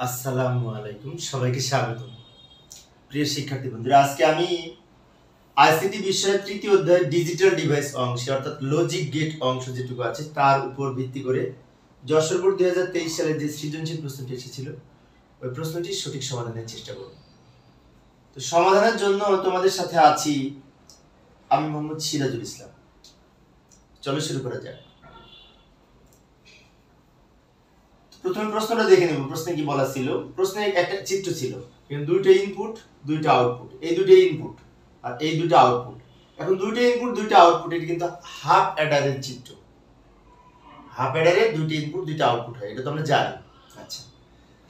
আসসালামু আলাইকুম, সবাইকে স্বাগত। প্রিয় শিক্ষার্থী বন্ধুরা, আজকে আমি আইসিটি বিষয়ের তৃতীয় অধ্যায় ডিজিটাল ডিভাইস অংশে অর্থাৎ লজিক গেট অংশ যেটুকু আছে তার উপর ভিত্তি করে যশোর বোর্ড 2023 সালে যে সৃজনশীল প্রশ্নটি এসেছিল ওই প্রশ্নটির সঠিক সমাধানের চেষ্টা করব। তো সমাধানের জন্য তোমাদের সাথে আছি আমি মোহাম্মদ সিরাজুল ইসলাম। চলো শুরু করা যাক। প্রথমে প্রশ্নটা দেখে নেব। প্রশ্নে কি বলা ছিল? প্রশ্নে একটা চিত্র ছিল, দুইটা ইনপুট দুইটা আউটপুট, এই দুটো ইনপুট আর এই দুটো আউটপুট। এখন দুইটা ইনপুট দুইটা আউটপুট, এটা কিন্তু হাফ অ্যাডারের চিত্র। হাফ অ্যাডারে দুইটা ইনপুট দুইটা আউটপুট হয়, এটা তো আমরা জানি। আচ্ছা,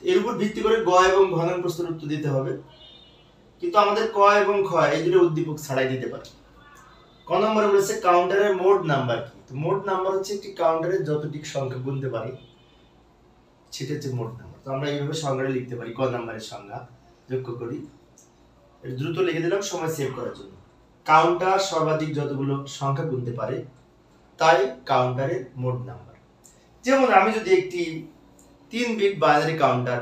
এর উপর ভিত্তি করে গ এবং ঘ নং প্রশ্নের উত্তর দিতে হবে, কিন্তু আমাদের ক এবং খ এই দুটো উদ্দীপক ছাড়াই দিতে পারে। ক নম্বরে বলেছে কাউন্টারের মোড নাম্বার কি? তো মোড নাম্বার হচ্ছে একটি কাউন্টারের যতটি সংখ্যা গুনতে পারে সেটা হচ্ছে মোড নাম্বার। তো আমরা এইভাবে সংজ্ঞাটা লিখতে পারি। ক নাম্বারের সংজ্ঞা যোগ্য করি, দ্রুত লিখে দিলাম সময় সেভ করার জন্য। কাউন্টার সর্বাধিক যতগুলো সংখ্যা গুনতে পারে তাই কাউন্টারের মোড নাম্বার। যেমন আমি যদি একটি 3 বিট বাইনারি কাউন্টার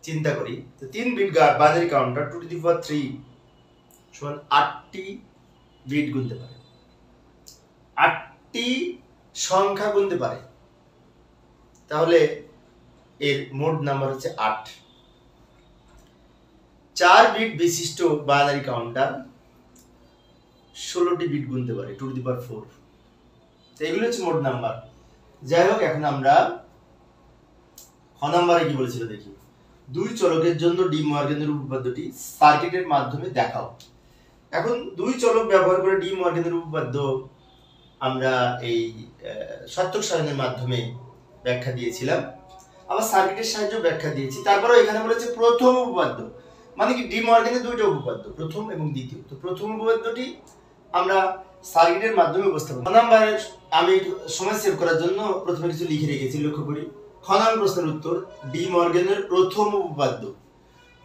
চিন্তা করি, তো 3 bit binary counter 2 to the power 3 সমান 8টি বিট গুনতে পারে, 8টি সংখ্যা গুনতে পারে, তাহলে এর মোড নাম্বার হচ্ছে 8। 4 বিট বিশিষ্ট বাইনারি কাউন্টার 16টি বিট গুনতে পারে, 2 টু দি পাওয়ার 4। তো এগুলো হচ্ছে মোড নাম্বার। যাই হোক, এখন আমরা খ নম্বরে কি বলেছিল দেখি। দুই চলকের জন্য ডি মর্গানের উপপাদ্যটি সার্কিটের মাধ্যমে দেখাও। এখন দুই চলক ব্যবহার করে ডি মর্গানের উপপাদ্য আমরা এই সত্যক সারণীর মাধ্যমে ব্যাখ্যা দিয়েছিলাম, আবার সার্কিটের সাহায্যে ব্যাখ্যা দিয়েছি। তারপরে এখানে বলেছে প্রথম উপপাদ্য, মানে কি ডি মর্গানের দুইটা উপপাদ্য, প্রথম এবং দ্বিতীয়। তো প্রথম উপপাদ্যটি আমরা সার্কিটের মাধ্যমে উপস্থাপন। খ নম্বরে আমি সময় সেভ করার জন্য প্রথমে কিছু লিখে রেখেছি, লক্ষ্য করি। খ নম্বর প্রশ্নের উত্তর ডি মর্গানের প্রথম উপপাদ্য।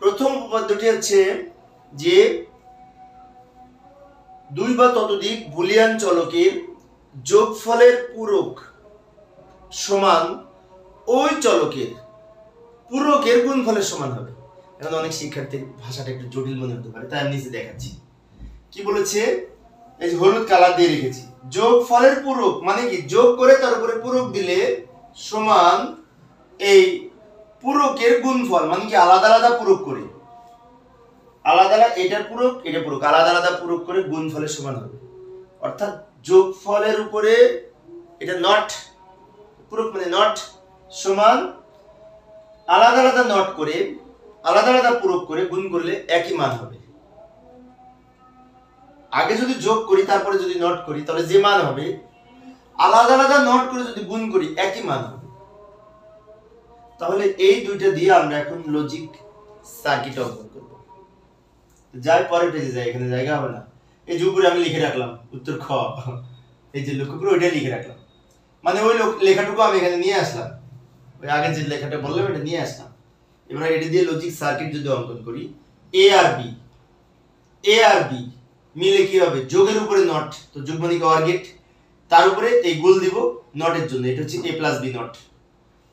প্রথম উপপাদ্যটি হচ্ছে যে দুই বা ততোধিক বুলিয়ান চলকের যোগফলের পূরক সমান ওই চলকের পূরকের গুণফলের সমান হবে। এখন অনেক শিক্ষার্থীর ভাষাটা একটু জটিল মনে হতে পারে, তাই আমি নিচে দেখাচ্ছি। কি বলেছে? এই যে হলুদ কালার দিয়ে রেখেছি, যোগফলের পূরক মানে কি যোগ করে তার উপরে পূরক দিলে সমান এই পূরকের গুণফল, মানে কি আলাদা আলাদা পূরক করে, আলাদা আলাদা এটার পূরক এটা পূরক আলাদা আলাদা পূরক করে গুণফলের সমান হবে। অর্থাৎ যোগফলের উপরে এটা নট পূরক মানে নট সমান আলাদা আলাদা নট করে আলাদা আলাদা পূরক করে গুণ করলে একই মান হবে। আগে যদি যোগ করি তারপরে যদি নট করি তাহলে যে মান হবে, আলাদা আলাদা নট করে যদি গুণ করি একই মান হবে। তাহলে এই দুইটা দিয়ে আমরা এখন লজিক সার্কিট অঙ্কন করব। যাই পরের পেজে যাই, এখানে জায়গা হবে না। এই যে উপরে আমি লিখে রাখলাম উত্তর খ, এই যে লক্ষ্য করে ওইটা লিখে রাখলাম, মানে ওই লেখাটুকু আমি এখানে নিয়ে আসলাম, ওই আগে যে লেখাটা বললাম এটা নিয়ে আসলাম। এবার এটা দিয়ে লজিক সার্কিট যদি অঙ্কন করি, এ আর বি মিলে কি হবে? যোগের উপরে নট, তো যোগ মানে কি অর গেট, তার উপরে এই গোল দিব নটের জন্য, এটা হচ্ছে এ প্লাস বি নট,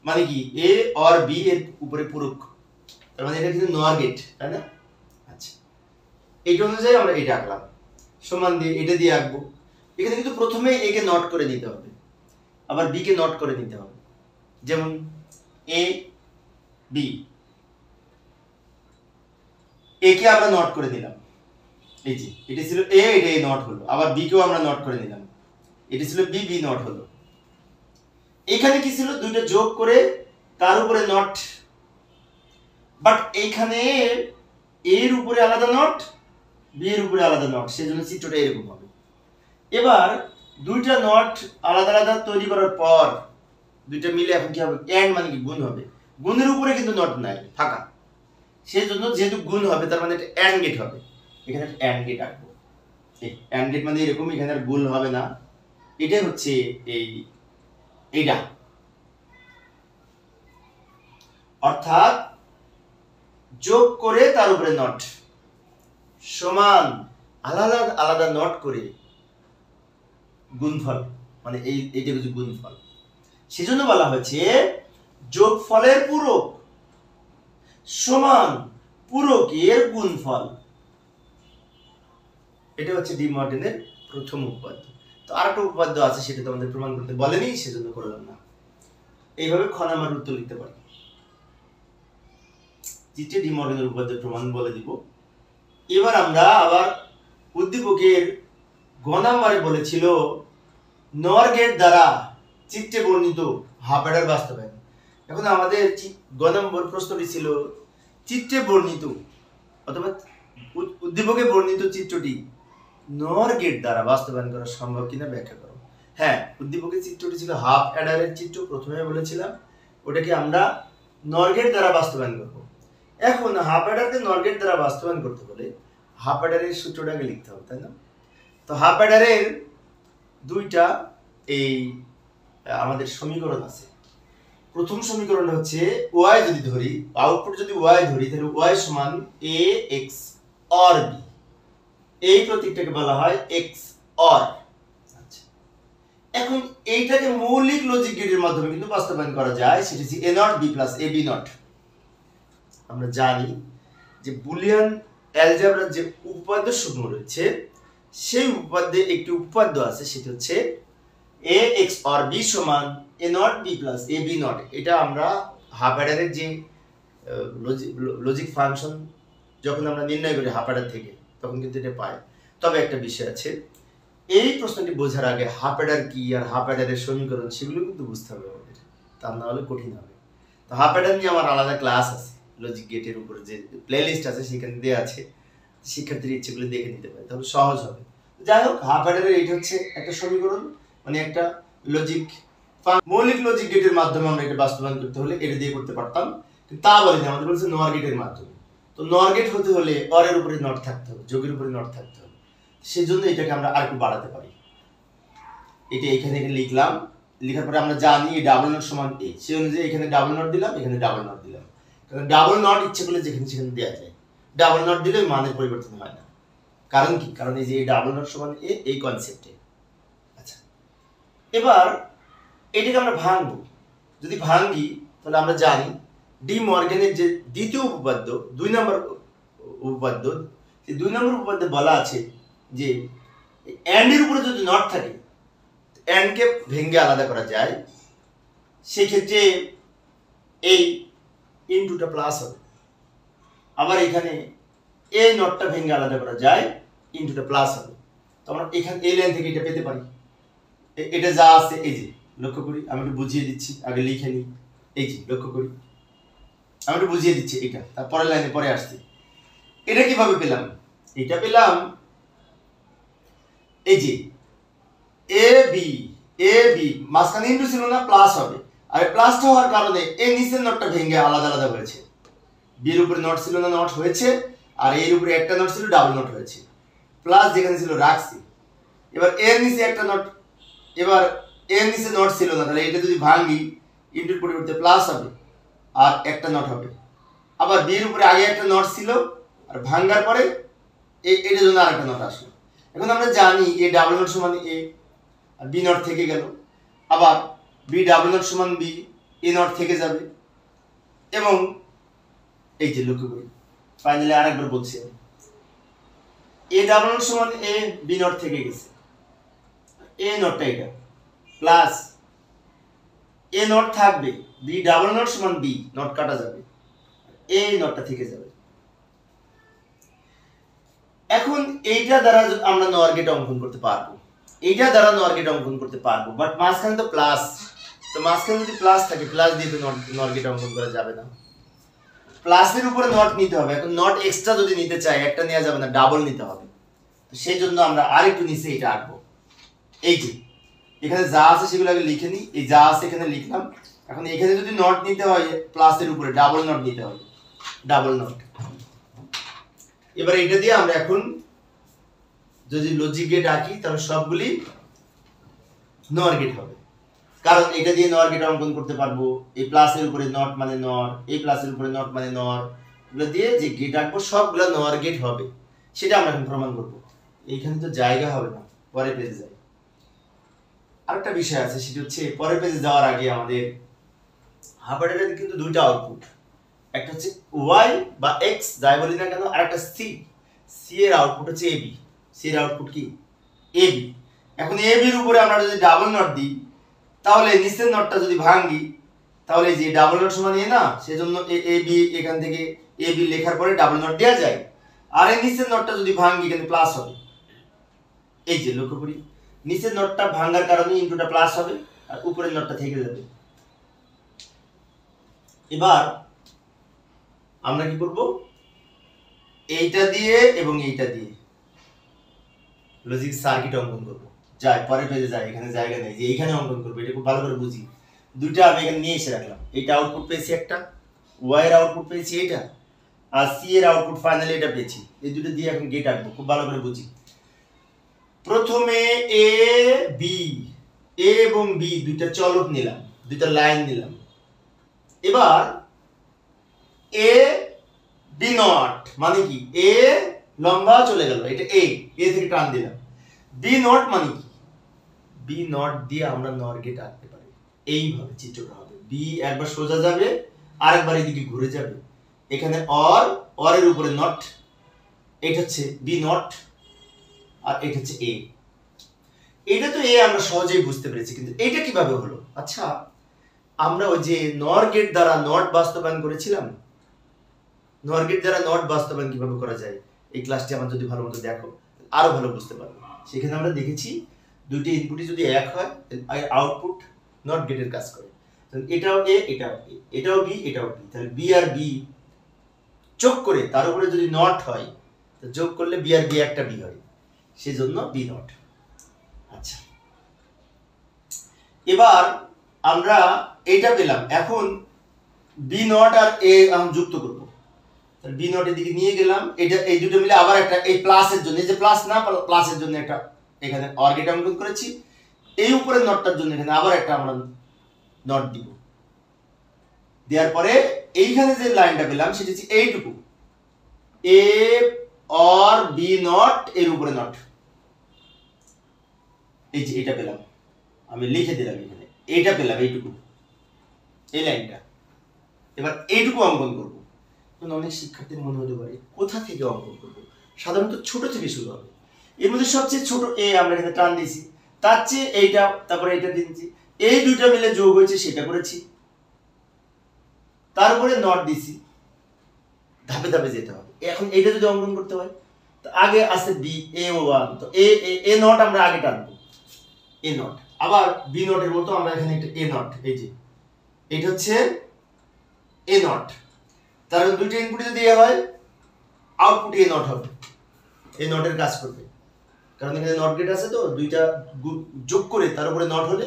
মানে কি এ অর বি এর উপরে পূরক, তার মানে এটা কিন্তু নর গেট, তাই না? আচ্ছা, এইটা অনুযায়ী আমরা এটা আঁকলাম, সমান দিয়ে এটা দিয়ে আঁকবো। এখানে কিন্তু প্রথমে এ কে নট করে নিতে হবে, আবার বি কে নট করে নিতে হবে। যেমন এ বি, এ কে আমরা নট করে দিলাম, এই যে এটা ছিল এ, এটা এ নট হলো, আবার বি কেও আমরা নট করে নিলাম, এটা ছিল বি, বি নট হলো। এখানে কি ছিল? দুইটা যোগ করে তার উপরে নট, বাট এইখানে এর উপরে আলাদা নট, বি এর উপরে আলাদা নট, সেজন্য চিত্রটা এরকম হবে। এবার দুইটা নট আলাদা আলাদা তৈরি করার পর দুইটা মিলে এখন কি হবে? এন্ড মানে কি গুণ হবে। গুণের উপরে কিন্তু নট নাই, ফাঁকা, সেজন্য যেহেতু গুণ হবে তার মানে একটা এন্ড গেট হবে। এখানে একটা এন্ড গেট আঁকবো। এই এন্ড গেট মানে এরকম, এখানে আর গুণ হবে না, এটা হচ্ছে এইটা, অর্থাৎ যোগ করে তার উপরে নট সমান আলাদা আলাদা নট করে গুণফল, মানে এইটা হচ্ছে গুণফল। সেজন্য বলা হয়েছে যোগফলের পূরক সমান পূরকের গুণফল। এটা হচ্ছে ডি মর্টনের প্রথম উপপাদ্য। তো আরেকটা উপপাদ্য আছে, সেটা তো আমাদের প্রমাণ করতে বলেনি, সেজন্য করলাম না। এইভাবে খ নাম্বার উত্তর লিখতে পারি। দ্বিতীয় ডি মর্টনের উপপাদ্যের প্রমাণ বলে দিব। এবার আমরা আবার উদ্দীপকের গ নাম্বারে বলেছিল নর গেট দ্বারা চিত্রে বর্ণিত হাফ অ্যাডার বাস্তবায়ন। এখন আমাদের গ নম্বর প্রশ্নটি ছিল চিত্রে বর্ণিত অথবা উদ্দীপকে বর্ণিত চিত্রটি নর গেট দ্বারা বাস্তবায়ন করা সম্ভব কিনা ব্যাখ্যা করো। হ্যাঁ, উদ্দীপকের চিত্রটি ছিল হাফ অ্যাডারের চিত্র, প্রথমে বলেছিলাম ওটাকে আমরা নর গেট দ্বারা বাস্তবায়ন করব। এখন হাফ অ্যাডারকে নর গেট দ্বারা বাস্তবায়ন করতে হলে হাফ অ্যাডারের সূত্রটাকে লিখতে হবে, তাই না? তো হাফ অ্যাডারের দুইটা এই আমাদের সমীকরণ আছে। প্রথম সমীকরণ হচ্ছে ওয়াই যদি ধরি, আউটপুট যদি ওয়াই ধরি, তাহলে ওয়াই সমান এ এক্স অর বি। এই প্রতীকটাকে বলা হয় এক্স অর। আচ্ছা, এখন এইটাকে মৌলিক লজিক গেটের মাধ্যমে কিন্তু বাস্তবায়ন করা যায়। সেটা হচ্ছে A not B plus A B not. আমরা জানি যে বুলিয়ান অ্যালজেব্রার যে উপপাদ্য সমূহ রয়েছে, সেই উপপাদ্যে একটি উপপাদ্য আছে, সেটা হচ্ছে এ এক্স অর বি সমান A not B plus A B not. এটা আমরা হাফ অ্যাডারের যে লজিক ফাংশন যখন আমরা নির্ণয় করি হাফ অ্যাডার থেকে, তখন কিন্তু এটা পাই। তবে একটা বিষয় আছে, এই প্রশ্নটি বোঝার আগে হাফ অ্যাডার কি আর হাফ অ্যাডারের সমীকরণ সেগুলো কিন্তু বুঝতে হবে আমাদের, তা না হলে কঠিন হবে। তো হাফ অ্যাডার নিয়ে আমার আলাদা ক্লাস আছে, লজিক গেটের উপরে যে প্লেলিস্ট আছে সেখানে দেওয়া আছে, শিক্ষার্থীর ইচ্ছেগুলো দেখে নিতে পারে, তাহলে সহজ হবে। যাই হোক, হাফ অ্যাডারের এইটা হচ্ছে একটা সমীকরণ, মানে একটা লজিক মৌলিক লজিক গেটের মাধ্যমে আমরা এটা বাস্তবায়ন করতে হলে এটা দিয়ে করতে পারতাম, কিন্তু তা বলেনি, আমাদের বলছে নর গেটের মাধ্যমে। তো নর গেট হতে হলে অরের উপরে নট থাকতে হবে, যোগের উপরে নট থাকতে হবে। সেই জন্য এটাকে আমরা আরেকটু বাড়াতে পারি। এটা এখানে লিখলাম, লেখার পরে আমরা জানি এই ডাবল নট সমান এ, সেই অনুযায়ী এখানে ডাবল নট দিলাম, এখানে ডাবল নট দিলাম। কারণ ডাবল নট ইচ্ছে করলে যেখানে সেখানে দেওয়া যায়, ডাবল নট দিলে মানের পরিবর্তন হয় না। কারণ কি? কারণ এই যে এই ডাবল নট সমান এ, এই কনসেপ্টে। আচ্ছা, এবার এটাকে আমরা ভাঙবো। যদি ভাঙি তাহলে আমরা জানি ডি মর্গানের যে দ্বিতীয় উপপাদ্য, 2 নম্বর উপপাদ্য, এই 2 নম্বর উপপাদ্যে বলা আছে যে এন্ড এর উপরে যদি নট থাকে, এন্ড কে ভেঙে আলাদা করা যায়, সেই ক্ষেত্রে এই ইনটুটা প্লাস হবে। আবার এখানে এই নটটা ভেঙে আলাদা করা যায়, ইনটুটা প্লাস হবে। তো আমরা এখানে এই লাইন থেকে এটা পেতে পারি। এটা যা আছে এই যে লক্ষ্য করি, আমি একটু বুঝিয়ে দিচ্ছি, আগে লিখে নিই। এই যে লক্ষ্য করি, আমি একটু বুঝিয়ে দিচ্ছি এটা, তারপরের লাইনে পরে আসছি। এটা কিভাবে পেলাম? এটা পেলাম এই যে এ বি মাঝখানে ইনটু ছিল না, প্লাস হবে। আর প্লাসটা হওয়ার কারণে এই নিচের নটটা ভেঙে আলাদা আলাদা হয়েছে। বির উপরে নট ছিল না, নট হয়েছে, আর এর উপরে একটা নট ছিল, ডাবল নট হয়েছে। প্লাস যেখানে ছিল রাখছি। এবার এর নিচে একটা নট, এবার এর নিচে নট ছিল না, তাহলে এটা যদি ভাঙি ইনটুর পরিবর্তে প্লাস হবে আর একটা নট হবে। আবার বির উপরে আগে একটা নট ছিল, আর ভাঙার পরে এটার জন্য আরেকটা নট আসলো। এখন আমরা জানি এ ডাবল নট সমান এ, আর বি নট থেকে গেল। আবার বি ডাবল নট সমান বি, এ নট থেকে যাবে। এবং এই যে লক্ষ্য করি, ফাইনালি আরেকবার বলছি আমি, এ ডাবল নট সমান এ, বি নট থেকে গেছে, এ নটটা এটা প্লাস এ নট থাকবে, বি ডাবল নট সমান বি, নট কাটা যাবে, এই নটটা থেকে যাবে। এখন এইটা দ্বারা আমরা নর গেট অঙ্কন করতে পারবো, এইটা দ্বারা নর গেট অঙ্কন করতে পারবো, বাট মাঝখানে তো প্লাস, তো মাঝখানে যদি প্লাস থাকে, প্লাস দিয়ে তো নর গেট অঙ্কন করা যাবে না, প্লাসের উপরে নট নিতে হবে। এখন নট এক্সট্রা যদি নিতে চাই, একটা নেওয়া যাবে না, ডাবল নিতে হবে। তো সেই জন্য আমরা আরেকটু নিচে এটা আঁকবো। এই যে এখানে যা আছে সেগুলো আগে লিখে নিই, এই যা আছে এখানে লিখলাম। এখন এখানে যদি নট নিতে হয় প্লাসের উপরে, ডাবল নট নিতে হবে, ডাবল নট। এবার এটা দিয়ে আমরা এখন যদি লজিক গেট আঁকি, তাহলে সবগুলি নর গেট হবে, কারণ এটা দিয়ে নর গেট অঙ্কন করতে পারবো। এই প্লাসের উপরে নট মানে নর, এই প্লাসের উপরে নট মানে নর, এগুলো দিয়ে যে গেট আঁকবো সবগুলো নর গেট হবে। সেটা আমরা এখন প্রমাণ করবো। এইখানে তো জায়গা হবে না, পরে পেজে যাই। আরেকটা বিষয় আছে, সেটা হচ্ছে পরের পেজে যাওয়ার আগে আমাদের হাফ অ্যাডারের কিন্তু দুইটা আউটপুট, একটা হচ্ছে ওয়াই বা এক্স যাই বলি না কেন, আর একটা সি। সি এর আউটপুট হচ্ছে এবি। সি এর আউটপুট কি এবি। এখন এবির উপরে আমরা যদি ডাবল নট দিই, তাহলে নিচের নটটা যদি ভাঙি, তাহলে যে ডাবল নট সমান এ না, সেজন্য এবি এখান থেকে এবি লেখার পরে ডাবল নট দেওয়া যায়। আর এই নিচের নটটা যদি ভাঙি, এখানে প্লাস হবে। এই যে লক্ষ্য করি, নিচের নটটা ভাঙার কারণে ইনটুটা প্লাস হবে, আর উপরের নটটা থেকে যাবে। এবার আমরা কি করব, এইটা দিয়ে এবং এইটা দিয়ে লজিক সার্কিট অঙ্কন করব। যাই পরের পেজে যাই, এখানে জায়গা নেই যে এইখানে অঙ্কন করব, এটা খুব ভালো করে বুঝি। দুইটা আমি এখানে নিয়ে এসে রাখলাম। এইটা আউটপুট পেয়েছি একটা, ওয়াই এর আউটপুট পেয়েছি এটা, আর সি এর আউটপুট ফাইনালি এটা পেয়েছি। এই দুটো দিয়ে এখন গেট আঁকবো, খুব ভালো করে বুঝি। প্রথমে এ বি, এ এবং বি দুইটা চলক নিলাম, দুইটা লাইন নিলাম। এবার এ বি নট মানে কি, এ লম্বা চলে গেল, এটা এ থেকে টান দিলাম। বি নট মানে কি, বি নট দিয়ে আমরা নর গেট আঁকতে পারি। এইভাবে চিত্রটা হবে, বি একবার সোজা যাবে, আরেকবার এদিকে ঘুরে যাবে। এখানে অর এর উপরে নট, এটা হচ্ছে বি নট, আর এটা হচ্ছে এ। এটা তো এ আমরা সহজেই বুঝতে পেরেছি, কিন্তু এটা কিভাবে হলো? আচ্ছা, আমরা ওই যে নর গেট দ্বারা নট বাস্তবায়ন করেছিলাম, নর গেট দ্বারা নট বাস্তবায়ন কিভাবে করা যায়, এই ক্লাসটি আমার যদি ভালো মতো দেখো আরো ভালো বুঝতে পারবে। সেখানে আমরা দেখেছি দুইটি ইনপুটই যদি এক হয়, আউটপুট নট গেটের কাজ করে। এটাও এ, এটাও এ, এটাও বি, এটাও বি, তাহলে বি আর বি যোগ করে তার উপরে যদি নট হয়, তো যোগ করলে বি আর বি একটা বি হয়, সেজন্য বি নট। আচ্ছা, এবার আমরা এইটা পেলাম। এখন বি নট আর এ আমি যুক্ত করব, তাহলে বি নট এদিকে নিয়ে গেলাম। এটা এই দুটো মিলে আবার একটা, এই প্লাসের জন্য, এই যে প্লাস না, প্লাসের জন্য একটা এখানে অর গেট অঙ্কন করেছি। এই উপরের নটটার জন্য এখানে আবার একটা আমরা নট দিব। দেওয়ার পরে এইখানে যে লাইনটা পেলাম সেটা হচ্ছে এইটুকু, এ অর বি নট এর উপরে নট। এই যে এটা পেলাম, আমি লিখে দিলাম এখানে, এইটা পেলাম, এইটুকু, এই লাইনটা। এবার এইটুকু অঙ্কন করবো। অনেক শিক্ষার্থীর মনে হতে পারে কোথা থেকে অঙ্কন করবো, সাধারণত ছোট থেকে শুরু হবে। এর মধ্যে সবচেয়ে ছোট এ আমরা এখানে টান দিয়েছি, তার চেয়ে এইটা, তারপরে এইটা দিয়েছি, এই দুইটা মিলে যোগ হয়েছে সেটা করেছি, তারপরে নট দিছি। ধাপে ধাপে যেতে হবে। এখন এইটা যদি অঙ্কন করতে হয়, তো আগে আছে বি এ ওয়ান, তো এ নট আমরা আগে টানবো, এ নট। আবার বি নটের মতো আমরা এখানে একটা এ নট, এই যে এটা হচ্ছে এ নট। তার দুইটা ইনপুট যদি এ হয়, আউটপুট এ নট হবে, এ নটের কাজ করবে, কারণ এখানে নট গেট আছে, তো দুইটা যোগ করে তার উপরে নট হলে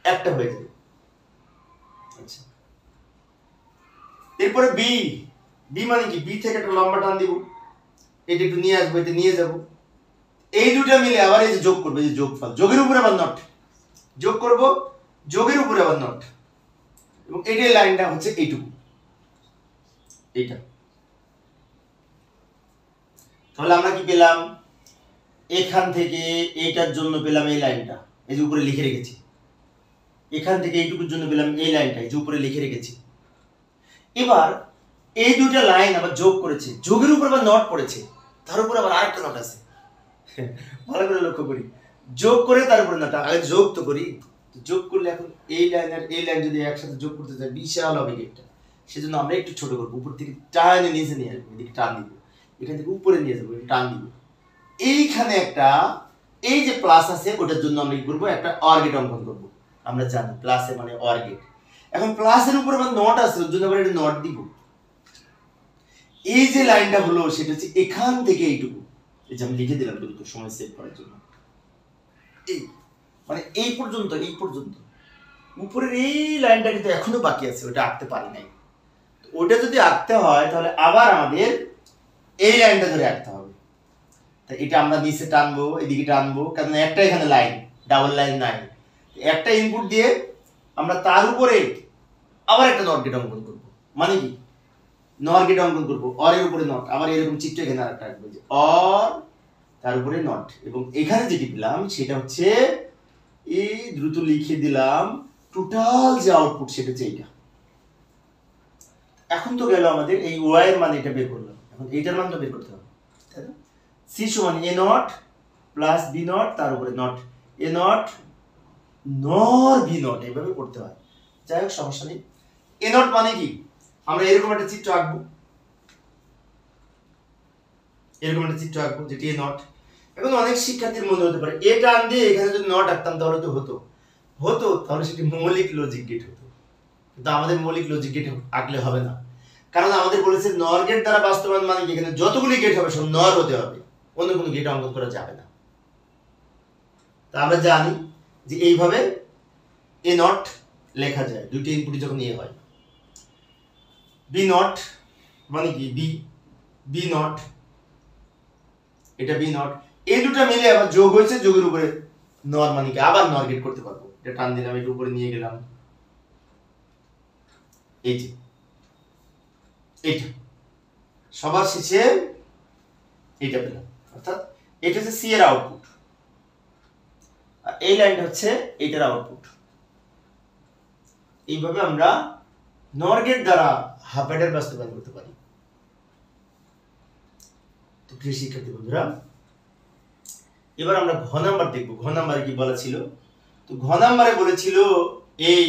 একটা হয়ে যাবে। আচ্ছা, এরপরে বি, বি মানে কি, বি থেকে একটা লম্বা টান দিব, এটা একটু নিয়ে আসবো, এটা নিয়ে যাব। এই দুটা মিলে আবার এই যে যোগ করবে, যে যোগফল, যোগের উপরে আবার নট যোগ করব, যোগের উপরে আবার নট, এবং এটার লাইনটা হচ্ছে এইটুকু, এইটা। তাহলে আমরা কি পেলাম, এখান থেকে এইটার জন্য পেলাম এই লাইনটা, এই যে উপরে লিখে রেখেছি। এখান থেকে এইটুকুর জন্য পেলাম এই লাইনটা, এই যে উপরে লিখে রেখেছি। এবার এই দুটা লাইন আবার যোগ করেছে, যোগের উপর আবার নট পড়েছে, তার উপর আবার আরেকটা নট আছে। ভালো করে লক্ষ্য করি, যোগ করে তার উপরে নট, আগে যোগ তো করি। যোগ করলে এখন এই লাইন আর এই লাইন যদি একসাথে যোগ করতে চাই, বিশাল হবে গেটটা। সেজন্য আমরা একটু ছোট করবো, উপর থেকে টানে নিচে নিয়ে আসবো, এদিকে টান দিব, এখান থেকে উপরে নিয়ে যাবো, টান দিব। এইখানে একটা এই যে প্লাস আছে, ওটার জন্য আমরা কি করবো, একটা অর গেট অঙ্কন করবো। আমরা জানি প্লাসে মানে অর গেট। এখন প্লাসের উপর আবার নট আছে, ওর জন্য আবার একটা নট দিব। এই যে লাইনটা হলো সেটা হচ্ছে এখান থেকে এইটুকু, এই যে আমি লিখে দিলাম দ্রুত সময় সেভ করার জন্য, এই মানে এই পর্যন্ত, এই পর্যন্ত উপরের এই লাইনটা কিন্তু এখনো বাকি আছে, ওটা আঁকতে পারি নাই। ওটা যদি আঁকতে হয়, তাহলে আবার আমাদের এই লাইনটা ধরে আঁকতে হবে। তাই এটা আমরা নিচে টানবো, এদিকে টানবো, কারণ একটা এখানে লাইন, ডাবল লাইন নাই। একটা ইনপুট দিয়ে আমরা তার উপরে আবার একটা নট গেট অঙ্কন করবো। মানে কি, নর গেট অঙ্কন করবো, অর এর উপরে নট, আবার এরকম চিত্র এখানে আরেকটা আসবে, যে অর তার উপরে নট, এবং এখানে যেটি পেলাম সেটা হচ্ছে, এই দ্রুত লিখে দিলাম, টোটাল যে আউটপুট সেটা হচ্ছে এইটা। এখন তো গেল আমাদের এই ওয়াই এর মান এটা বের করলাম, এখন এইটার মান তো বের করতে হবে, তাই না? সি সমান A not plus B not তার উপরে not A not nor B not, এইভাবে করতে হয়। যাই হোক সমস্যা নেই। এ নট মানে কি, আমরা এরকম একটা চিত্র আঁকবো, এরকম একটা চিত্র আঁকবো যেটি এ নট। এখন অনেক শিক্ষার্থীর মনে হতে পারে এটা টান দিয়ে এখানে যদি নট আঁকতাম তাহলে তো হতো তাহলে সেটি মৌলিক লজিক গেট হতো, কিন্তু আমাদের মৌলিক লজিক গেট আঁকলে হবে না, কারণ আমাদের বলেছে নর গেট দ্বারা বাস্তবায়ন মানে এখানে যতগুলি গেট হবে সব নর হতে হবে, অন্য কোনো গেট অঙ্কন করা যাবে না। তা আমরা জানি যে এইভাবে এ নট লেখা যায়, দুইটি ইনপুট যখন এ হয়। বি নট মানে কি বি নট, এটা বি নট, এই দুটো মিলে আবার যোগ হয়েছে, যোগের উপরে নর মানে কি আবার নর গেট করতে পারবো, এটা টান দিলাম, এটা উপরে নিয়ে গেলাম, এই যে এইটা সবার শেষে এইটা পেলাম, অর্থাৎ এটা হচ্ছে সি এর আউটপুট আর এই লাইনটা হচ্ছে এইটার আউটপুট। এইভাবে আমরা নর গেট দ্বারা হাফ অ্যাডার বাস্তবায়ন করতে পারি। তো প্রিয় শিক্ষার্থী বন্ধুরা, এবার আমরা ঘ নাম্বার দেখব। ঘ নাম্বারে কি বলা ছিল? তো ঘ নাম্বারে বলেছিল এই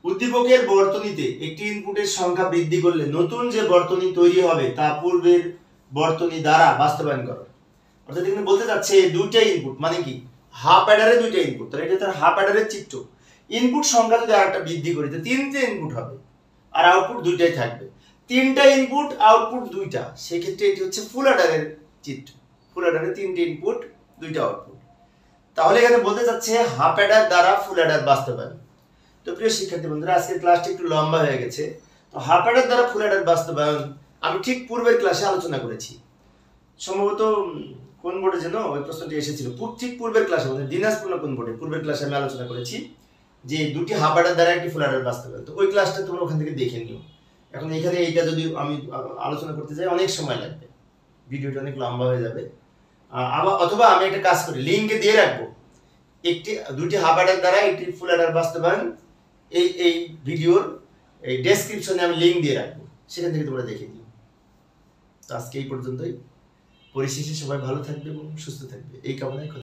উদ্দীপকের বর্তনীতে একটি ইনপুটের সংখ্যা বৃদ্ধি করলে নতুন যে বর্তনী তৈরি হবে তা পূর্বের বর্তনী দ্বারা বাস্তবায়ন করো। অর্থাৎ এখানে বলতে যাচ্ছে দুইটা ইনপুট মানে কি হাফ অ্যাডারে দুইটা ইনপুট, তাহলে এটা তার হাফ অ্যাডারের চিত্র। ইনপুট সংখ্যা যদি আরেকটা বৃদ্ধি করি তো তিনটে ইনপুট হবে আর আউটপুট দুইটাই থাকবে। তিনটা ইনপুট আউটপুট দুইটা, সেক্ষেত্রে এটি হচ্ছে ফুল অ্যাডারের চিত্র। ফুল অ্যাডারে তিনটে ইনপুট দুইটা আউটপুট, তাহলে এখানে বলতে চাচ্ছে হাফ অ্যাডার দ্বারা ফুল অ্যাডার বাস্তবায়ন। তো প্রিয় শিক্ষার্থী বন্ধুরা, আজকের ক্লাসটা একটু লম্বা হয়ে গেছে। তো হাফ অ্যাডার দ্বারা ফুল অ্যাডার বাস্তবায়ন আমি ঠিক পূর্বের ক্লাসে আলোচনা করেছি, সম্ভবত কোন বোর্ডে যেন ওই প্রশ্নটি এসেছিল, ঠিক পূর্বের ক্লাসে, মানে দিনাজপুর না কোন বোর্ডে, পূর্বের ক্লাসে আমি আলোচনা করেছি যে দুটি হাফ অ্যাডার দ্বারা একটি ফুল অ্যাডার বাস্তবায়ন। তো ওই ক্লাসটা তোমরা ওখান থেকে দেখে নিও। এখন এখানে এইটা যদি আমি আলোচনা করতে যাই অনেক সময় লাগবে, ভিডিওটা অনেক লম্বা হয়ে যাবে। আবার অথবা আমি একটা কাজ করি, লিঙ্কে দিয়ে রাখবো দুটি হাফ অ্যাডার দ্বারা একটি ফুল অ্যাডার বাস্তবায়ন, এই ভিডিওর এই ডেসক্রিপশনে আমি লিঙ্ক দিয়ে রাখবো, সেখান থেকে তোমরা দেখে নিও। তো আজকে এই পর্যন্তই। পরিশেষে সবাই ভালো থাকবে এবং সুস্থ থাকবে এই কামনায়।